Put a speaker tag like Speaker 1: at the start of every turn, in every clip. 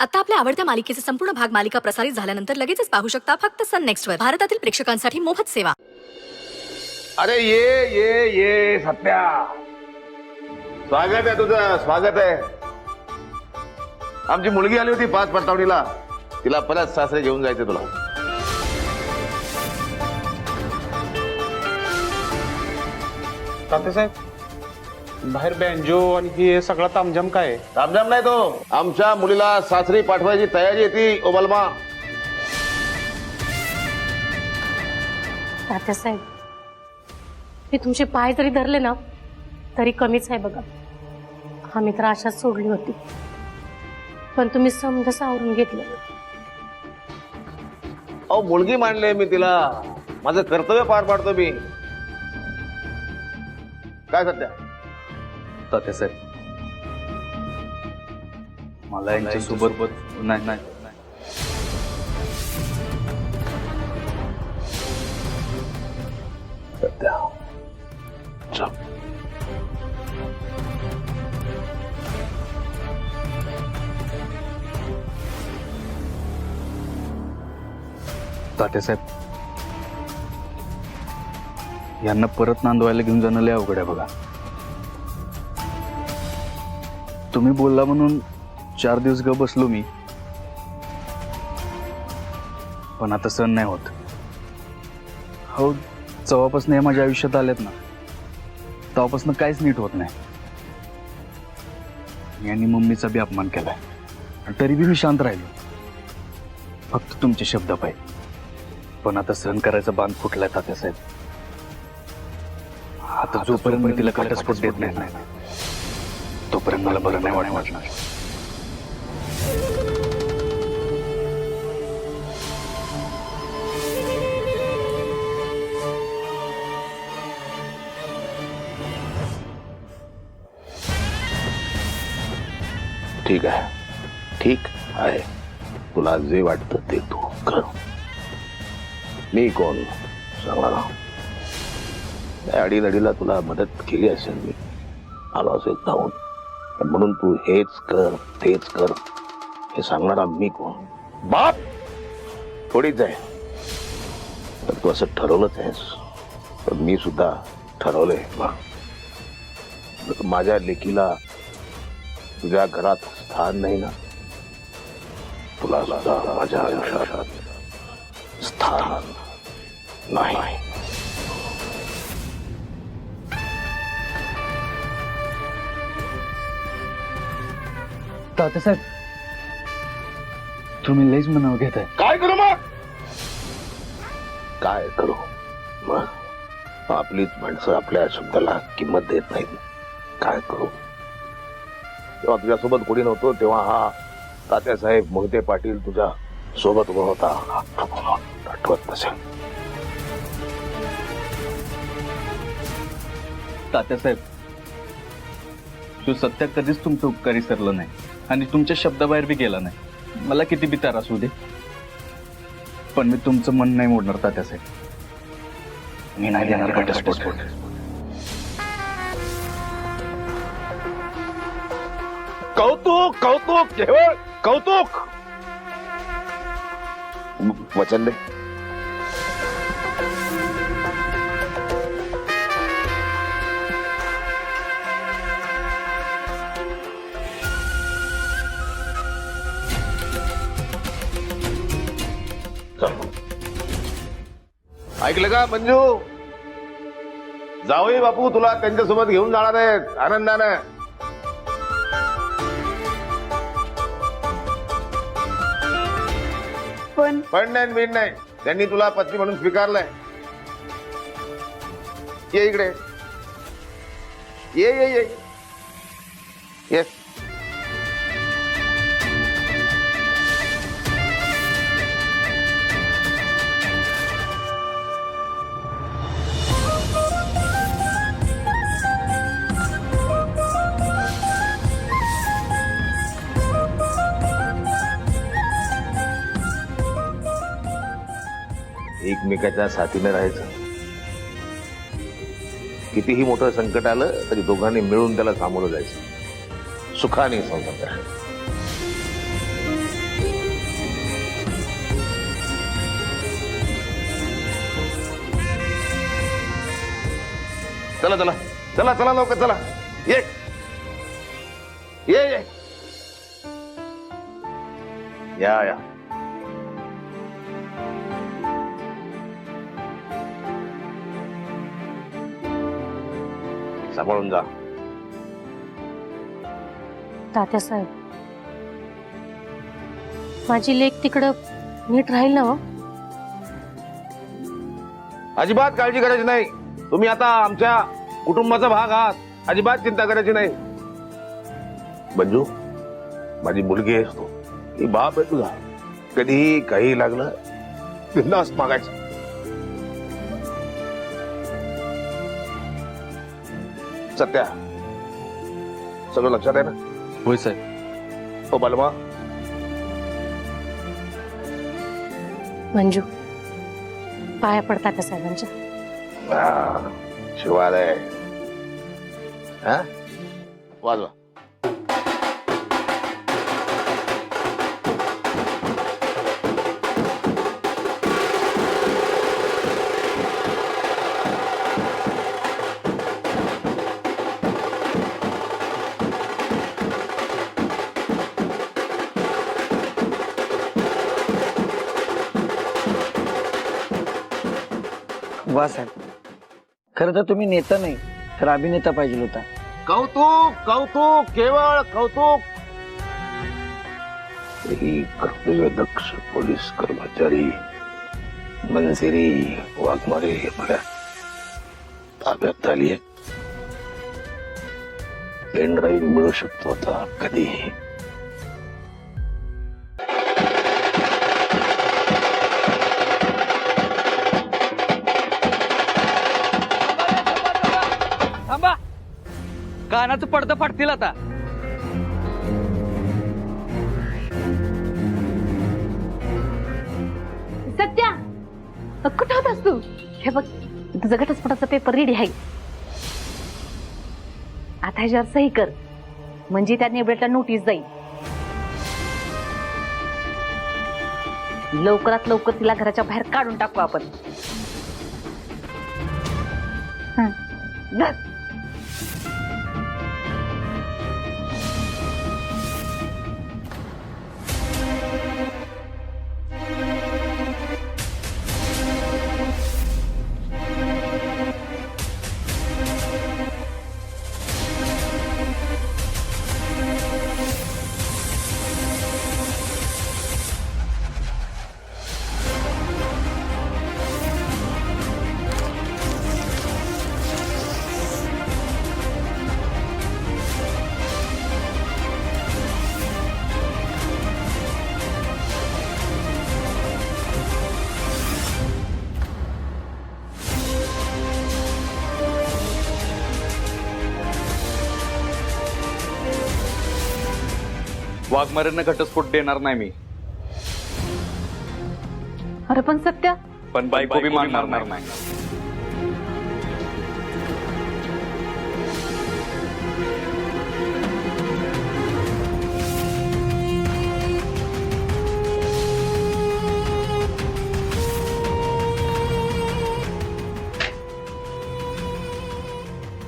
Speaker 1: आता आपल्या आवडत्या मालिकेचे संपूर्ण भाग मालिका प्रसारित झाल्यानंतर लगेचच पाहू शकता फक्त सन नेक्स्ट वर. भारतातील प्रेक्षकांसाठी मोफत सेवा.
Speaker 2: अरे ये सत्या, स्वागत आहे तुझं, स्वागत आहे. आमची मुलगी आली होती 5 परतावणीला, तिला परत सासरे घेऊन जायचे तुला.
Speaker 3: तात्यासाहेब, बाहेर बँजो आणि हे सगळा तामझाम काय आहे?
Speaker 2: तामझाम नाही तो, आमच्या मुलीला सासरी पाठवायची तयारी आहे ती. ओ बलमा,
Speaker 4: तात्यासाहेब, मी तुमचे पाय जरी धरले ना तरी कमीच आहे बघा. आम्ही तर आशाच सोडली होती, पण तुम्ही समजा सावरून घेतलं.
Speaker 2: अहो मुलगी मांडले मी तिला, माझं कर्तव्य पार पाडतो मी. काय सत्या?
Speaker 5: तात्यासाहेब, मला यांच्यासोबत नाही नाही
Speaker 2: सत्या, चल.
Speaker 5: तात्यासाहेब, यांना परत नांदवायला घेऊन जाणं लय अवघड आहे बघा. तुम्ही बोलला म्हणून 4 दिवस ग बसलो मी, पण आता सण नाही होत. हो, जेव्हापासून हे माझ्या आयुष्यात आलेत ना तेव्हापासून काहीच नीट होत नाही. यांनी मम्मीचा बी अपमान केलाय, तरी बी मी शांत राहिलो, फक्त तुमचे शब्द पाहिजे. पण आता सहन करायचा बांध फुटलाय तात्यासाहेब. आता जोपर्यंत मी तिला घटस्फोट देत नाही तोपर्यंत मला बरं नाही वाटणार.
Speaker 2: ठीक आहे, ठीक आहे. तुला जे वाटतं ते तू कर. मी कोण सांगणार? अडीनडीला तुला मदत केली असेल, मी आलो असेल धावून, पण म्हणून तू हेच कर तेच कर हे सांगणारा मी कोण? बाप थोडीच आहे. तर तू असं ठरवलंच आहेस, तर मी सुद्धा ठरवलंय. माझ्या लेकीला तुझ्या घरात स्थान नाही ना, तुला सुद्धा माझ्या आयुष्यात स्थान नाही.
Speaker 5: तात्यासाहेब, तुम्ही लईच मनावर घेताय.
Speaker 2: काय करू मग? काय करू मग? आपलीच माणसं आपल्या शब्दाला किंमत देत नाहीत. काय करू? तेव्हा तुझ्यासोबत कोणी नव्हतं, तेव्हा हा तात्यासाहेब मोहिते पाटील तुझ्या सोबत उभा होता. आठवत नसेल?
Speaker 5: तात्यासाहेब, तो सत्या कधीच तुमचं उपकारी सरलं नाही आणि तुमच्या शब्दाबाहेर बी गेला नाही. मला किती बी त्रास होऊ दे, पण मी तुमचं मन नाही मोडणार तात्यासाहेब. मी नाही देणार घटस्फोट.
Speaker 2: कौतुक कौतुक केवळ कौतुक. वचन दे. ऐकलं का मंजू? जावई बापू तुला त्यांच्यासोबत घेऊन जाणार आहेत आनंदाने. पण नाही, त्यांनी तुला पत्नी म्हणून स्वीकारलंय. ये इकडे, ये ये ये येस. एकमेकाच्या साथीने राहायचं. कितीही मोठं संकट आलं तरी दोघांनी मिळून त्याला सामोरं जायचं, सुखाने संसार करायचा. चला चला चला चला लवकर चला ये ये ये या सांभाळून जा.
Speaker 4: तात्यासाहेब, माझी लेक तिकडं नीट राहील ना?
Speaker 2: अजिबात काळजी करायची नाही. तुम्ही आता आमच्या कुटुंबाचा भाग आहात. अजिबात चिंता करायची नाही. मंजू, माझी मुलगी आहेस तू. ही बाप आहे तुझा. कधीही काही लागलं बिनधास्त मागायचं. सत्या, सगळं लक्षात आहे ना?
Speaker 5: होय साहेब.
Speaker 2: हो बलमा,
Speaker 4: मंजू, पाया पडता का साहेबांच्या?
Speaker 2: शिवाय आहे. हा, वाजवा.
Speaker 6: वा साहेब, खरं तर तुम्ही नेता नाही तर अभिनेता पाहिजे होता.
Speaker 2: कौतुक कौतुक, केवळ कौतुक. ही कर्तव्यदक्ष पोलीस कर्मचारी मंजिरी वाघमारे आपल्या ताब्यात आली आहे. पेन ड्राईव्ह मिळू शकतो आता कधीही.
Speaker 6: थांबा, कानाचं पडदं फाटतील आता.
Speaker 7: सत्या, कुठं होतास तू? हे बघ, तुझं घटस्फोटाचा पेपर रेडी आहे. आता ह्याच्यावर सही कर, म्हणजे त्या नेबलेटला नोटीस जाईल. लवकरात लवकर तिला घराच्या बाहेर काढून टाकू आपण. जा.
Speaker 5: वाघमारेंना घटस्फोट देणार नाही मी,
Speaker 7: अरे पण सत्या,
Speaker 5: पण बायको बी मानणार नाही.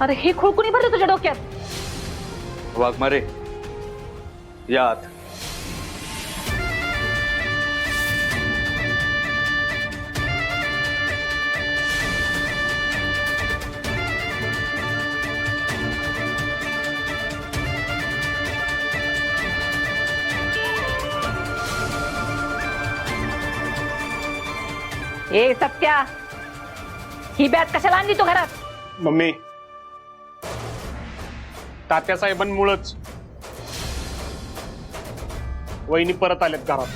Speaker 7: अरे हे खूळ कुणी भरलं तुझ्या डोक्यात?
Speaker 5: वाघमारे, या आत.
Speaker 7: ए सत्या, ही बॅग कशाला आणली तू घरात?
Speaker 3: मम्मी, तात्यासाहेबांमुळंच वहिनी परत आल्यात घरात.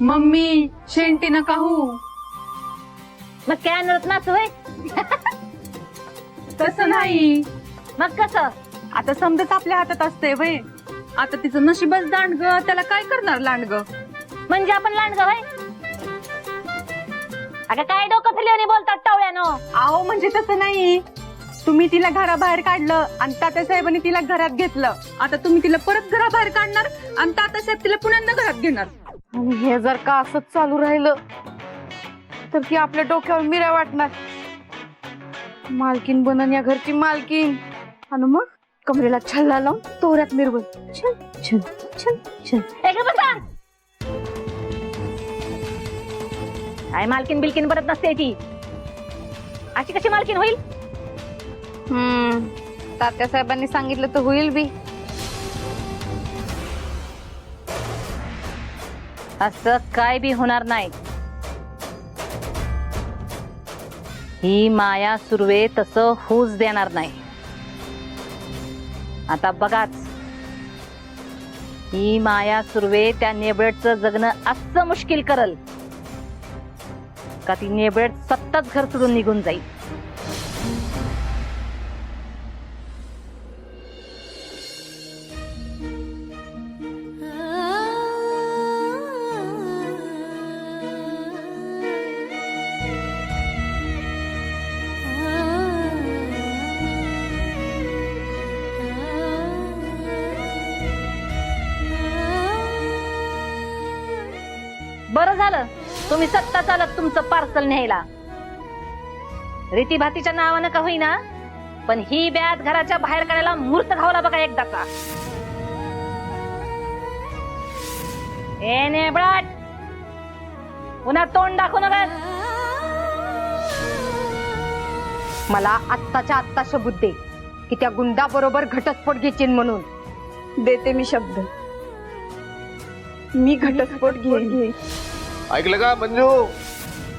Speaker 8: मम्मी, शेंटी नका हो.
Speaker 7: मग काय आणत नाचू?
Speaker 8: तसं नाही,
Speaker 7: मग कसं?
Speaker 8: आता समजच आपल्या हातात असते वय. आता तिचं नशीबच दांडग, त्याला काय करणार लांडग?
Speaker 7: म्हणजे आपण लांडगाव आहे? अगं काय डोकं फिरल्याने बोलतात टावळ्यानो.
Speaker 8: अहो म्हणजे तसं नाही, तुम्ही तिला घराबाहेर काढलं आणि तात्यासाहेबांनी तिला घरात घेतलं. आता तुम्ही तिला परत घराबाहेर काढणार आणि तात्यासाहेब तिला पुन्हा घरात घेणार.
Speaker 7: आणि हे जर का असंच चालू राहिलं तर ती आपल्या डोक्यावर मिऱ्या वाटणार. मालकीन बनन या घरची मालकीन, आणि मग कमरेला छल्ला लावून तोऱ्यात मिरवल. छल छल छल छल. काय मालकीन बिलकीन बनत नसते ती. अशी कशी मालकीन होईल? तात्यासाहेबांनी सांगितलं तर होईल बी. असं काय बी होणार नाही. ही माया सुर्वे तसं होऊच देणार नाही. आता बघाच, ही माया सुर्वे त्या नेबळटचं जगणं असं मुश्किल करल का ती नेबळट सत्ताच घर सोडून निघून जाईल. बरं झालं तुम्ही सत्ता चालत तुमचं पार्सल न्यायला. रीतीभातीच्या नावानं का होईना, पण ही ब्यात घराच्या बाहेर काढायला मूर्त घावला बघा एकदाचा. ए नेबळाट, पुन्हा तोंड दाखवू नका. मला आत्ताच्या आत्ता शब्द दे की त्या गुंडा बरोबर घटस्फोट घेचीन म्हणून.
Speaker 8: देते मी शब्द, मी घटस्फोट घेईन.
Speaker 2: ऐकलं का मंजू?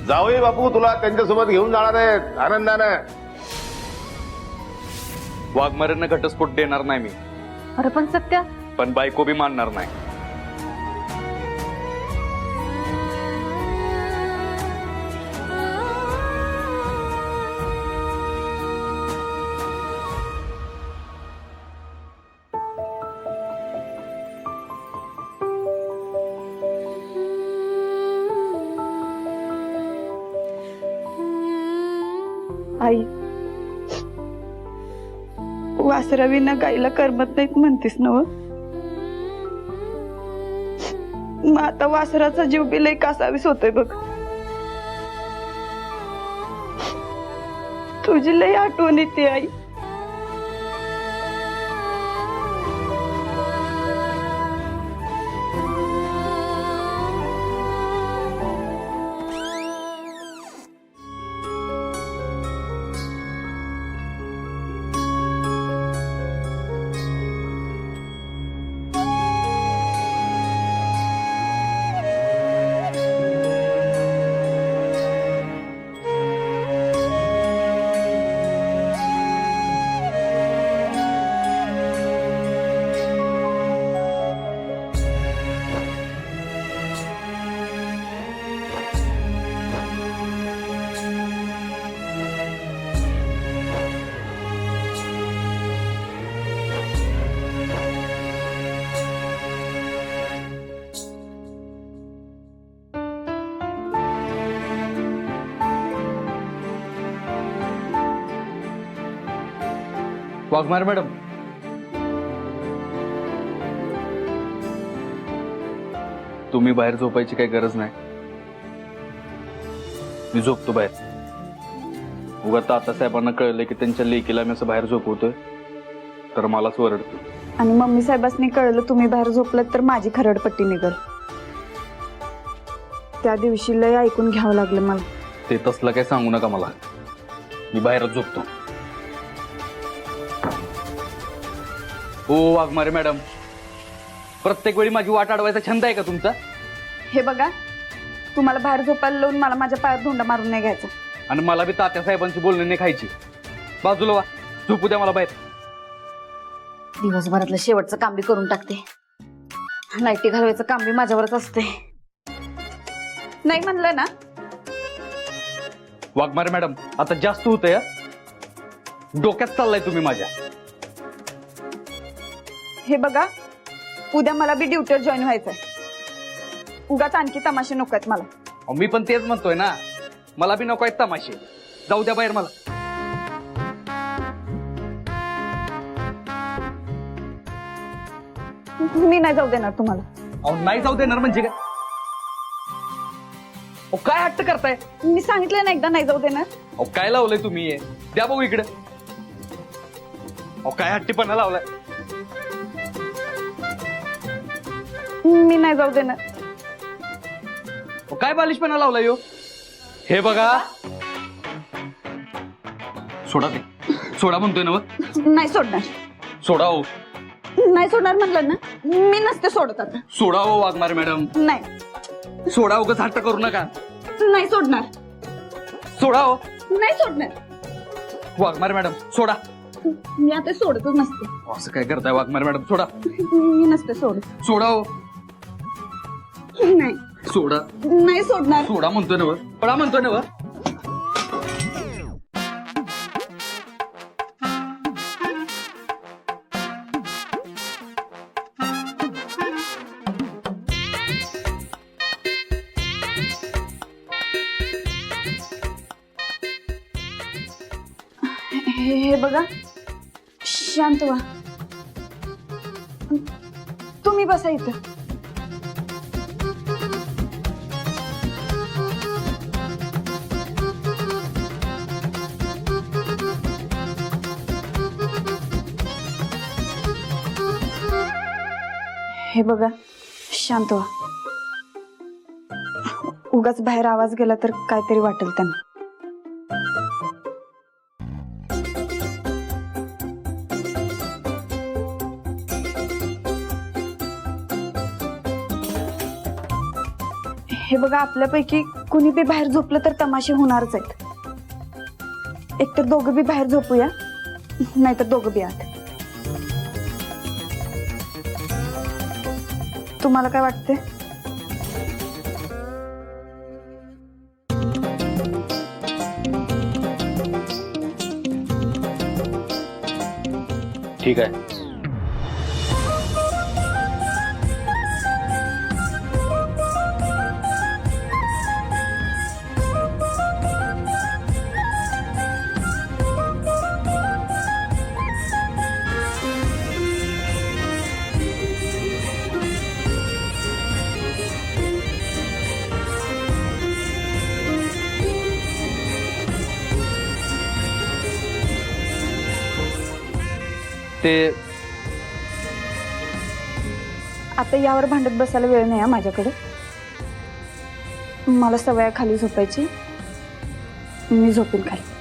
Speaker 2: जावई बापू तुला त्यांच्यासोबत घेऊन जाणार आहेत आनंदानं.
Speaker 5: वाघमारेंना घटस्फोट देणार नाही मी,
Speaker 7: अरे पण सत्य,
Speaker 5: पण बायको बी मानणार नाही.
Speaker 8: आई, वासराविना गाईला करमत नाहीत म्हणतीस ना? मग आता वासराचा जीव बी लय कासावीस होतोय बघ. तुझी लय आठवण येते आई.
Speaker 5: वाघमारे मॅडम, तुम्ही बाहेर झोपायची काही गरज नाही. मी झोपतो बाहेर. उगा तात्यासाहेबांना कळलं की त्यांच्या लेकीला मी असं बाहेर झोपवतोय तर मलाच वरडतो.
Speaker 8: आणि मम्मी साहेबांनी कळलं तुम्ही बाहेर झोपलात तर माझी खरडपट्टी निघल. त्या दिवशी लय ऐकून घ्यावं लागलं मला.
Speaker 5: ते तसलं काही सांगू नका मला. मी बाहेरच झोपतो. ओ वाघमारे मॅडम, प्रत्येक वेळी माझी वाट अडवायचा छंद आहे का तुमचा?
Speaker 8: हे बघा, तुम्हाला बाहेर झोपायला लावून मला माझ्या पायात धोंडा मारून नाही घ्यायचा.
Speaker 5: आणि मला बी तात्यासाहेबांची बोलणे नाही खायची. बाजूला वा, झोपू द्या मला बाहेर.
Speaker 7: दिवसभरातलं शेवटचं काम बी करून टाकते. नाईटी घालवायचं काम बी माझ्यावरच असते.
Speaker 8: नाही म्हणलं ना?
Speaker 5: वाघमारे मॅडम, आता जास्त होतंय या. डोक्यात चाललाय तुम्ही माझ्या.
Speaker 8: हे बघा, उद्या मला बी ड्युटीवर जॉईन व्हायचंय. उगाच आणखी तमाशे नको आहेत मला.
Speaker 5: अहो, मी पण तेच म्हणतोय ना, मला बी नको आहेत तमाशे. जाऊ द्या बाहेर मला.
Speaker 8: मी नाही जाऊ देणार तुम्हाला.
Speaker 5: अहो नाही जाऊ देणार म्हणजे काय? अहो काय हट्ट करताय?
Speaker 8: मी सांगितलं ना एकदा नाही जाऊ देणार.
Speaker 5: अहो काय लावलंय तुम्ही हे? द्या बघू इकडे. अहो काय हट्टीपणा लावलाय?
Speaker 8: मी नाही जाऊ देणार.
Speaker 5: अहो काय बालिशपणा लावलाय यो? हे बघा, सोडा ते. सोडा म्हणतोय ना मग?
Speaker 8: नाही सोडणार.
Speaker 5: सोडा हो.
Speaker 8: नाही सोडणार म्हणलं ना, मी नसते सोडत आता.
Speaker 5: सोडा हो वाघमारे मॅडम.
Speaker 8: नाही.
Speaker 5: सोडा, उगाच हट्ट करू नका.
Speaker 8: नाही सोडणार.
Speaker 5: सोडा हो.
Speaker 8: नाही सोडणार.
Speaker 5: वाघमारे मॅडम सोडा.
Speaker 8: मी आता सोडतच नसते.
Speaker 5: असं काय करताय वाघमारे मॅडम? सोडा.
Speaker 8: मी नसते सोडत.
Speaker 5: सोडा हो.
Speaker 8: नाही.
Speaker 5: सोडा.
Speaker 8: नाही सोडणार.
Speaker 5: सोडा म्हणतोय ना वर. सोडा म्हणतोय ना वर.
Speaker 8: हे बघा, शांत व्हा. तुम्ही बसा इथं. हे बघा, शांत व्हा. उगाच बाहेर आवाज गेला तर काहीतरी वाटेल त्यांना. हे बघा, आपल्यापैकी कुणी बी बाहेर झोपलं तर तमाशे होणारच आहेत. एकतर दोघं बी बाहेर झोपूया, नाहीतर दोघं बी आत. तुम्हाला काय वाटते?
Speaker 2: ठीक आहे.
Speaker 5: ते
Speaker 8: आता यावर भांडत बसायला वेळ नाही माझ्याकडे. मला सवय खाली झोपायची. मी झोपेल खाली.